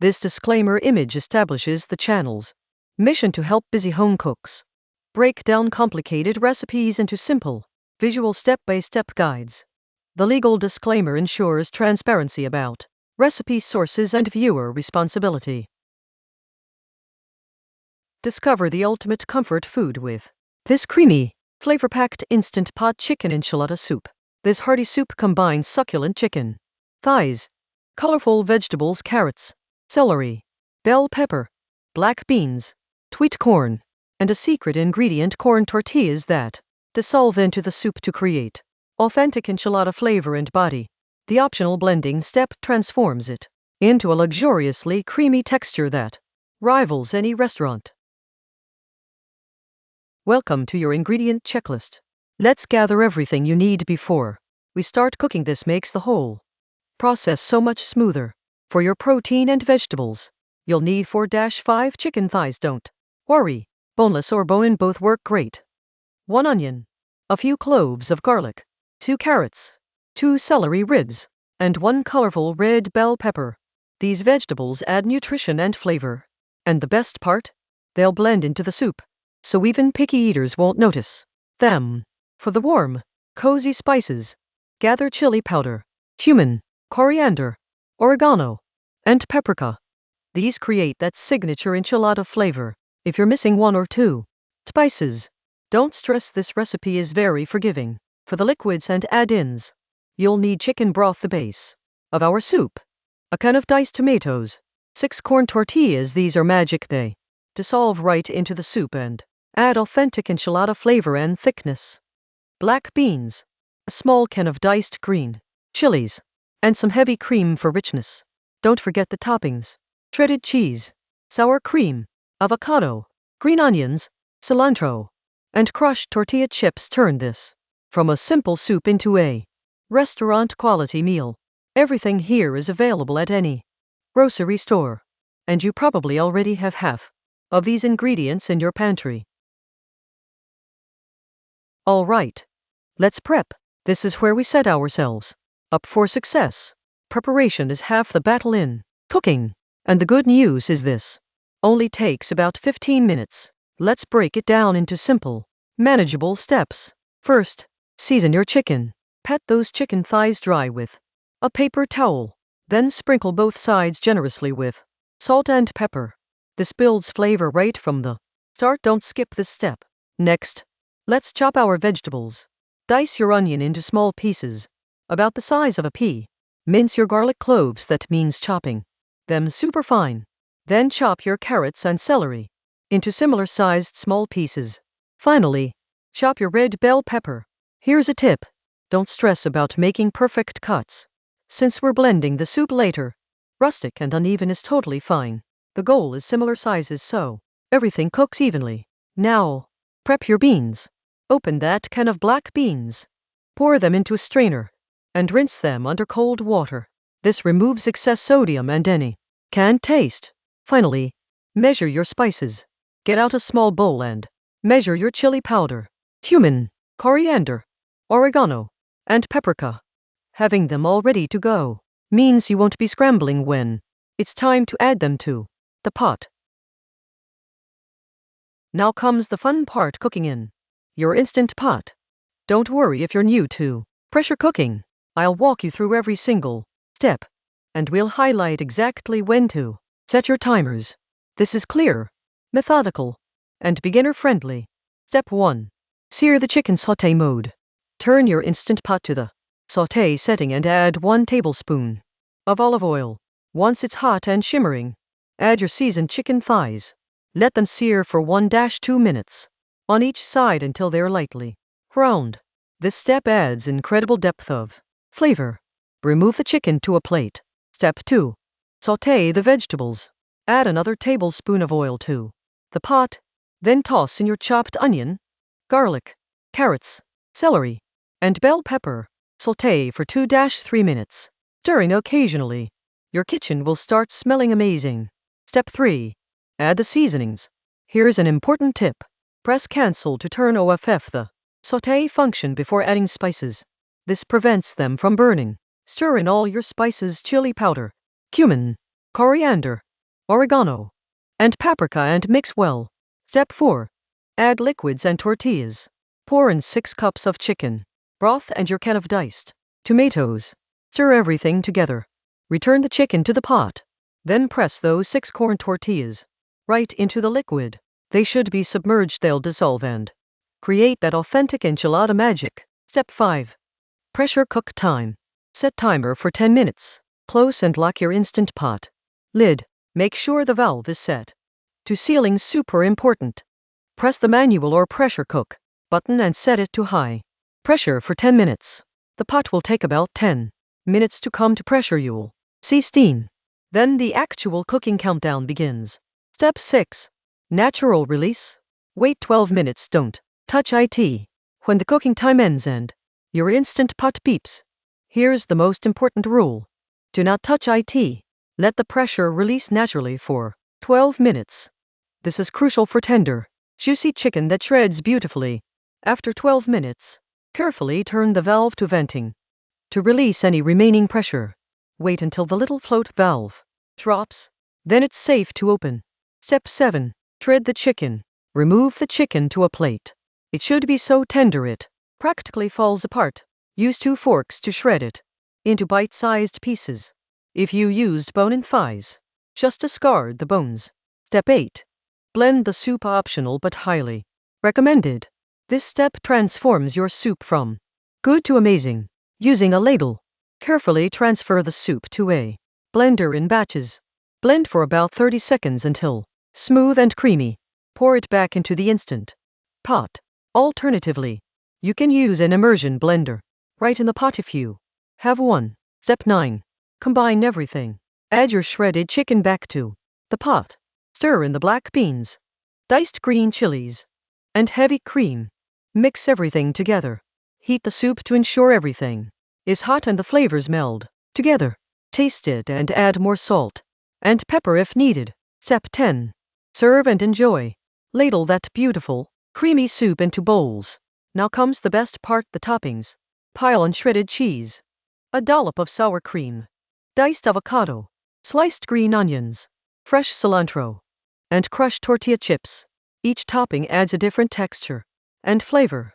This disclaimer image establishes the channel's mission to help busy home cooks break down complicated recipes into simple, visual step-by-step guides. The legal disclaimer ensures transparency about recipe sources and viewer responsibility. Discover the ultimate comfort food with this creamy, flavor-packed instant pot chicken enchilada soup. This hearty soup combines succulent chicken thighs, colorful vegetables, carrots, celery, bell pepper, black beans, sweet corn, and a secret ingredient, corn tortillas, that dissolve into the soup to create authentic enchilada flavor and body. The optional blending step transforms it into a luxuriously creamy texture that rivals any restaurant. Welcome to your ingredient checklist. Let's gather everything you need before we start cooking. This makes the whole process so much smoother. For your protein and vegetables, you'll need 4-5 chicken thighs. Don't worry, boneless or bone-in both work great. 1 onion, a few cloves of garlic, 2 carrots, 2 celery ribs, and 1 colorful red bell pepper. These vegetables add nutrition and flavor. And the best part? They'll blend into the soup, so even picky eaters won't notice them. For the warm, cozy spices, gather chili powder, cumin, coriander, oregano, and paprika. These create that signature enchilada flavor. If you're missing 1 or 2 spices, don't stress, this recipe is very forgiving. For the liquids and add-ins, you'll need chicken broth, the base of our soup, a can of diced tomatoes, 6 corn tortillas. These are magic. They dissolve right into the soup and add authentic enchilada flavor and thickness. Black beans, a small can of diced green chilies, and some heavy cream for richness. Don't forget the toppings: shredded cheese, sour cream, avocado, green onions, cilantro, and crushed tortilla chips. Turn this from a simple soup into a restaurant quality meal. Everything here is available at any grocery store, and you probably already have half of these ingredients in your pantry. All right, let's prep. This is where we set ourselves up for success. Preparation is half the battle in cooking, and the good news is this only takes about 15 minutes. Let's break it down into simple, manageable steps. First, season your chicken. Pat those chicken thighs dry with a paper towel. Then sprinkle both sides generously with salt and pepper. This builds flavor right from the start. Don't skip this step. Next, let's chop our vegetables. Dice your onion into small pieces, about the size of a pea. Mince your garlic cloves, that means chopping them super fine. Then chop your carrots and celery into similar sized small pieces. Finally, chop your red bell pepper. Here's a tip: don't stress about making perfect cuts, since we're blending the soup later. Rustic and uneven is totally fine. The goal is similar sizes so everything cooks evenly. Now, prep your beans. Open that can of black beans. Pour them into a strainer and rinse them under cold water. This removes excess sodium and any canned taste. Finally, measure your spices. Get out a small bowl and measure your chili powder, cumin, coriander, oregano, and paprika. Having them all ready to go means you won't be scrambling when it's time to add them to the pot. Now comes the fun part: cooking in your instant pot. Don't worry if you're new to pressure cooking. I'll walk you through every single step, and we'll highlight exactly when to set your timers. This is clear, methodical, and beginner-friendly. Step 1. Sear the chicken. Sauté mode. Turn your instant pot to the sauté setting and add 1 tablespoon of olive oil. Once it's hot and shimmering, add your seasoned chicken thighs. Let them sear for 1-2 minutes on each side until they're lightly browned. This step adds incredible depth of flavor. Remove the chicken to a plate. Step 2. Sauté the vegetables. Add another tablespoon of oil to the pot. Then toss in your chopped onion, garlic, carrots, celery, and bell pepper. Sauté for 2-3 minutes, stirring occasionally. Your kitchen will start smelling amazing. Step 3. Add the seasonings. Here's an important tip: press cancel to turn off the sauté function before adding spices. This prevents them from burning. Stir in all your spices: chili powder, cumin, coriander, oregano, and paprika and mix well. Step 4. Add liquids and tortillas. Pour in 6 cups of chicken broth and your can of diced tomatoes. Stir everything together. Return the chicken to the pot. Then press those 6 corn tortillas right into the liquid. They should be submerged, they'll dissolve and create that authentic enchilada magic. Step 5. Pressure cook time. Set timer for 10 minutes. Close and lock your instant pot lid. Make sure the valve is set to sealing, super important. Press the manual or pressure cook button and set it to high pressure for 10 minutes. The pot will take about 10 minutes to come to pressure. You'll see steam. Then the actual cooking countdown begins. Step 6. Natural release. Wait 12 minutes. Don't touch it when the cooking time ends and your instant pot beeps. Here's the most important rule. Do not touch it. Let the pressure release naturally for 12 minutes. This is crucial for tender, juicy chicken that shreds beautifully. After 12 minutes, carefully turn the valve to venting to release any remaining pressure. Wait until the little float valve drops. Then it's safe to open. Step 7. Shred the chicken. Remove the chicken to a plate. It should be so tender it practically falls apart. Use 2 forks to shred it into bite-sized pieces. If you used bone-in thighs, just discard the bones. Step 8. Blend the soup, optional but highly recommended. This step transforms your soup from good to amazing. Using a ladle, carefully transfer the soup to a blender in batches. Blend for about 30 seconds until smooth and creamy. Pour it back into the instant pot. Alternatively, you can use an immersion blender right in the pot if you have one. Step 9. Combine everything. Add your shredded chicken back to the pot. Stir in the black beans, diced green chilies, and heavy cream. Mix everything together. Heat the soup to ensure everything is hot and the flavors meld together. Taste it and add more salt and pepper if needed. Step 10. Serve and enjoy. Ladle that beautiful, creamy soup into bowls. Now comes the best part, the toppings. Pile on shredded cheese, a dollop of sour cream, diced avocado, sliced green onions, fresh cilantro, and crushed tortilla chips. Each topping adds a different texture and flavor.